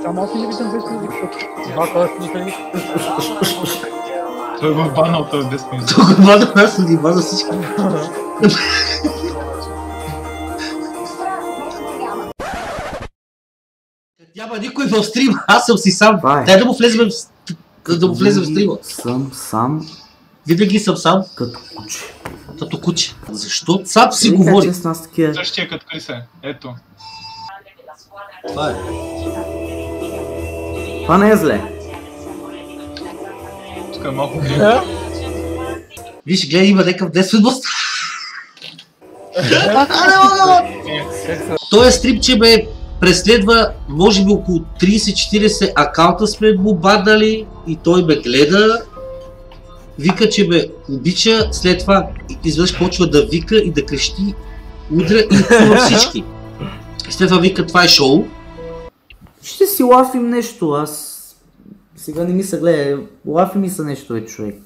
Само аз не виждам без музика, защото това казах не. Той го банал, той без музика. Той го банал, аз съм ги банал всички. Няма никой в стрим, аз съм си сам. Дай да му влезем в стрима. Съм сам. Винаги съм сам. Като куче. Като куче. Защо сам си говори? Същия като Крисе, ето. Това е. Това не е зле. Тук е малко гледа. Виж, гледай, има някакъв детственост. Той стримче ме преследва, може би около 30-40 акаунта сме му бадали и той ме гледа. Вика, че ме обича, след това изведнъж почва да вика и да крещи, удря и това всички. След това вика, това е шоу. Ще си лафим нещо, аз сега не ми се гледа, лафи ми са нещо е човек.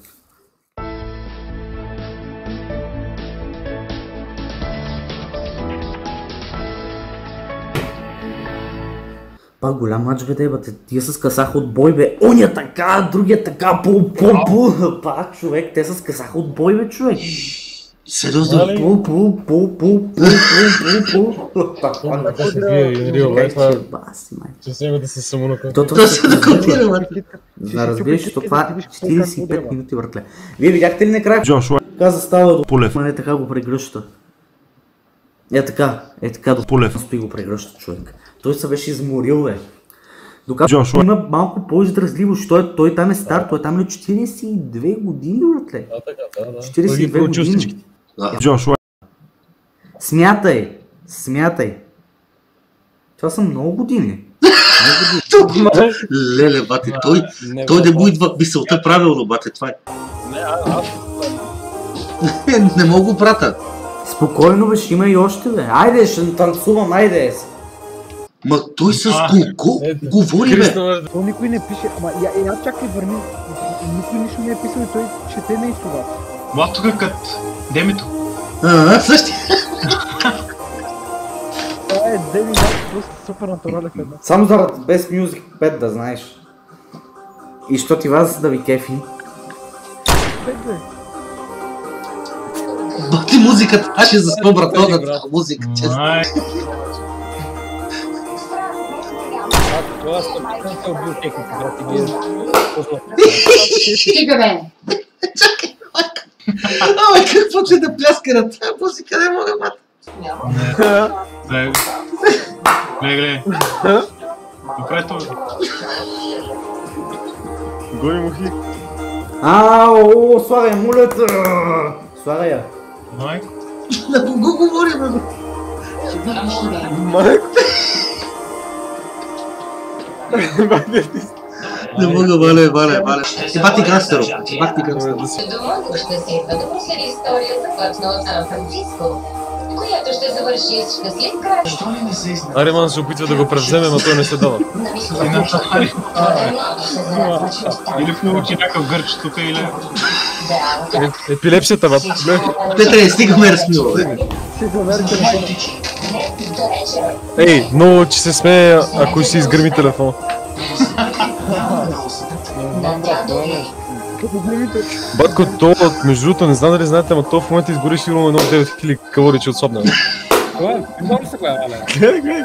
Пак голям мач бе, дебате, тия се скъсаха от бой бе, оня така, другия така, пул, пак човек, те се скъсаха от бой бе човек. Сериозно? Пул. Че с него да се самонакъл. Това се накълтира, бе. Разбираш, че това 45 минути, братле. Вие видяхте ли накрая? Каза става до Полев. Не така го прегръща. Е така до Полев. Стои го прегръща човек. Той се беше изморил, бе. Докато има малко по-изразливост, той там е стар, той там е 42 години, братле. 42 години. Смятай. Това са много години. Леле, бате, той не му идва мисълта правилно, бате, това е. Не мога го прата. Спокойно бе, ще има и още бе. Айде, ще танцувам, айде. Ма той с кого говори бе? То никой не пише, ама я чакай върни. Никой нищо не е писал и той чете не и това. Ма тук кът Демито. Същия. Това е Деми, просто супер натурален фен. Само заради Best Music 5 да знаеш. И що ти вас да ви кефи? Бати музиката, аз ще заспа братона това музика, честно. Това 100% убил техника, брат, и ги Стига бе! Чакай, майка. Абе, какво че да пляска на тази музика, не мога, бата. Гледай. Добре това. Гони мухи. Ау, слагай мулята! Слагай я. Майко. На кого говорим, бе? Майко. Не мога, валя. Бати гангстеро. Думал, ще се идва да проследи история, започна от Сан-Франциско, която ще завърши с щастлив край. Ариман се опитва да го превземе, но той не се дава. Или получи някакъв гърч тук, или... Епилепсията, бат. Петре, стига ме разсмива, бе. Ей, много че се смее, ако си изгърми телефон. Батко, то, между другото, не знам дали знаете, ама то в момента изгори сигурно едно 9000 калории, че отслабна. Много се гледа, Гледай.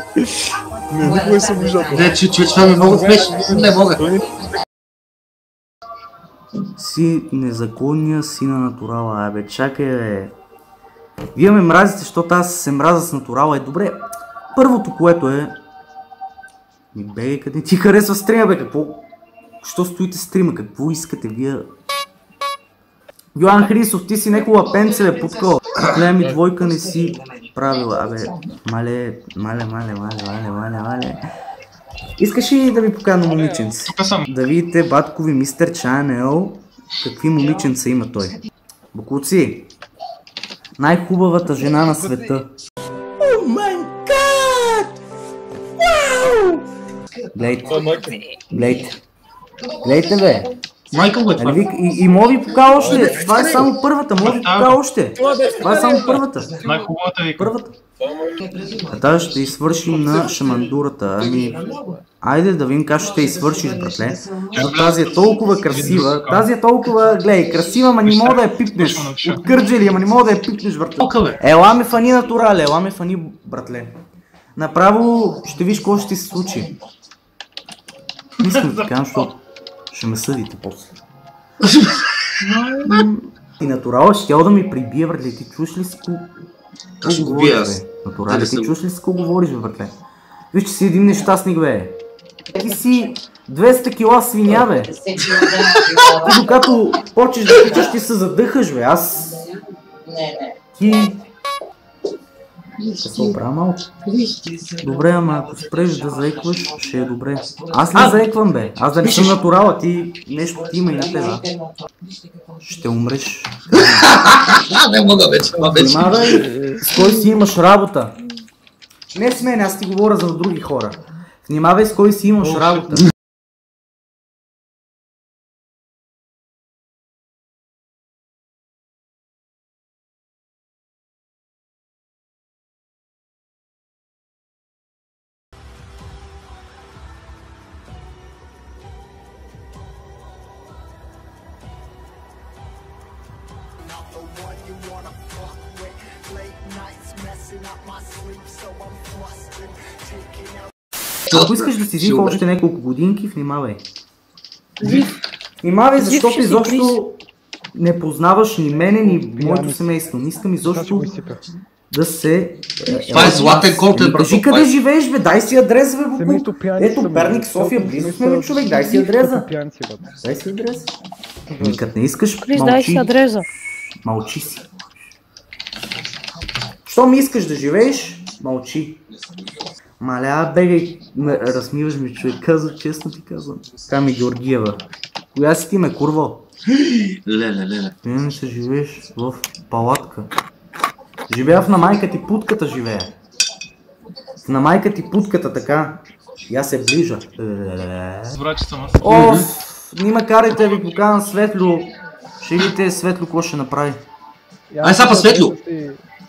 Не, никога съм виждал. Не, че това ми много смешно. Не мога. Си незаконния си на натурала, абе, чакай, бе. Вие ме мразите, защото аз се мразя с натурала, е добре. Първото, което е... Бегай, къде ти харесва стрима, бе, какво? Що стоите стрима, какво искате, вие? Йоан Хрисов, ти си некола пенце, бе, путкал. Клея ми двойка не си правила, абе. Мале. Искаш ли да ви покана момиченце? Да видите баткови мистер Чанел, какви момиченца има той. Бокуци, най-хубавата жена на света. О май гад! Вау! Глейте, бе. Майка му е това. И мога ви покажа още. Това е само първата, мога ви покажа още. Това е само първата. Най-хубавата вика. Първата. Тази ще извършим на шамандурата. Ами, айде да видим как ще извършиш, братле. Но тази е толкова красива. Тази е толкова, гледай, красива, ама не мога да я пипнеш. От Кърджали, ама не мога да я пипнеш, братле. Ела ме фани натурале, ела ме фани, братле. Направо ще виж какво ще се случи. Не искам да кажа, защото ще ме съдите после. И натурала ще да ми прибие, братле, ти чуеш ли си какво говориш, бе? Натурале, ти чуеш ли си какво говориш, бе, братле? Виж, че си един нещастник, бе. Ти си 200 кила свиня, бе. Ти докато почнеш да тичаш, ще се задъхаш, бе. Аз... Ти... Какво правя малко? Добре, ама ако спреш да заекваш, ще е добре. Аз не заеквам, бе. Аз да не съм натурала, ти нещо ти има и на теба. Ще умреш. Не мога вече, това вече. Внимавай, с кой си имаш работа. Не с мен, аз ти говоря за други хора. Внимавай с кой си имаш работа. Ако искаш да си взим още няколко годинки, внимавай. Внимавай, защото изобщо не познаваш ни мене, ни моето семейство. Не искам изобщо да се... Това е златен контент, брато. Кажи къде живееш, бе, дай си адрес, бе, Буку. Ето, Перник, София, близо сме, бе, човек, дай си адреза. Дай си адрес. Никът не искаш, мълчи. Мълчи си. Що ми искаш да живееш, мълчи. Маля, бегай, размиваш ми, човек, казва, честно ти казвам. Така ми Георгиева. Коя си ти ме, курво? Леле. Не се живееш в палатка. Живея в на майка ти путката, живея. В на майка ти путката, така. И аз се ближа. О, нима карайте ви покана Светло. Ще видите Светло какво ще направи. Ай, сапа Светло!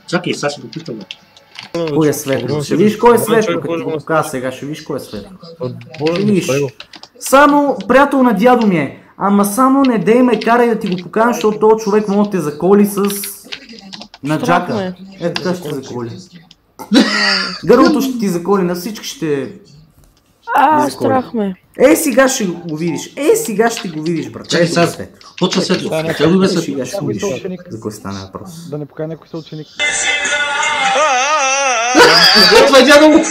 Чакай, сега ще го питам. Кой е Светло? Ще видиш кой е Светло, като го покажа сега, ще видиш кой е Светло. Ще видиш. Само приятел на дядо ми е. Ама само не дей ме карай да ти го покажа, защото този човек може да те заколи с... на джака. Ето така ще те заколи. Гърлото ще ти заколи, на всички ще... страх ме. Сега ще го видиш. Сега ще го видиш, брат. Чакай сега, почва Светло. Тя го сега ще го видиш. За кой стане въпрос? Да не покажа някой съученик. Това е дядо му!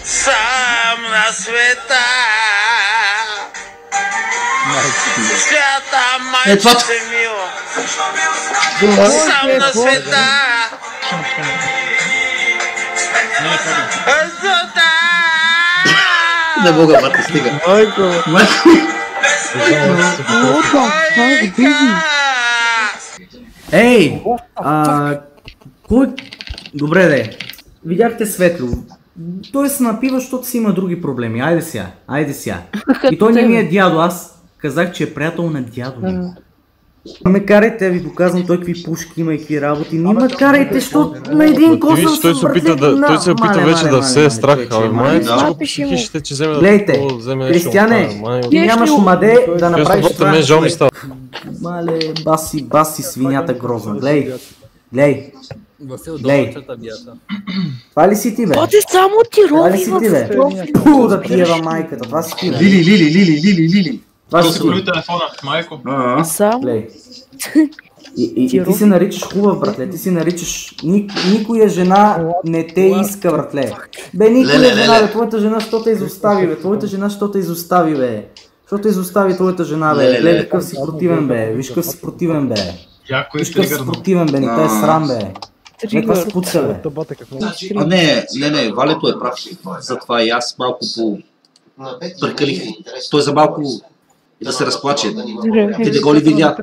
Сам на света. Свята майче мила. Сам на света. Не мога, брат, стига. Ей! Кой... Добре де. Видяхте Светло. Той се напива, защото си има други проблеми. Айде сега. И той не ми е дядо. Аз казах, че е приятел на дядо ми. Ме карайте, ви доказвам той какви пушки има и какви работи. Не ме карайте, защото на един косъм той се опита вече да все е страх. Ще вземе да... Глейте, Кристияне, ти нямаш маде да направиш това. Мале, баси свинята грозна. Глей. Това ли си ти, бе? Това ти само ти рови в профил. Пу да ти ева майката, това си ти, бе. Лили. Това си ти. Телефона, майко. Глей. И ти се наричаш хубав, братле, ти се наричаш... Никоя жена не те иска, братле. Бе, никоя жена, бе, твоята жена що те изостави, бе, твоята жена що те изостави, бе. Що те изостави твоята жена, бе, гледай какъв си противен, бе, виж какъв си противен, бе. Виж какъв си противен, бе, не те е срам, бе. Каква се пуца, бе. Не, Валето е прав. Затова и аз малко прекалих. Той за малко да се разплаче. Ти да го ли видя?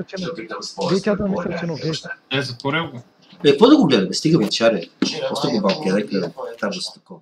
Затворил го. Какво да го гледаме? Стига вечеря. Просто го балкера, там да се такова.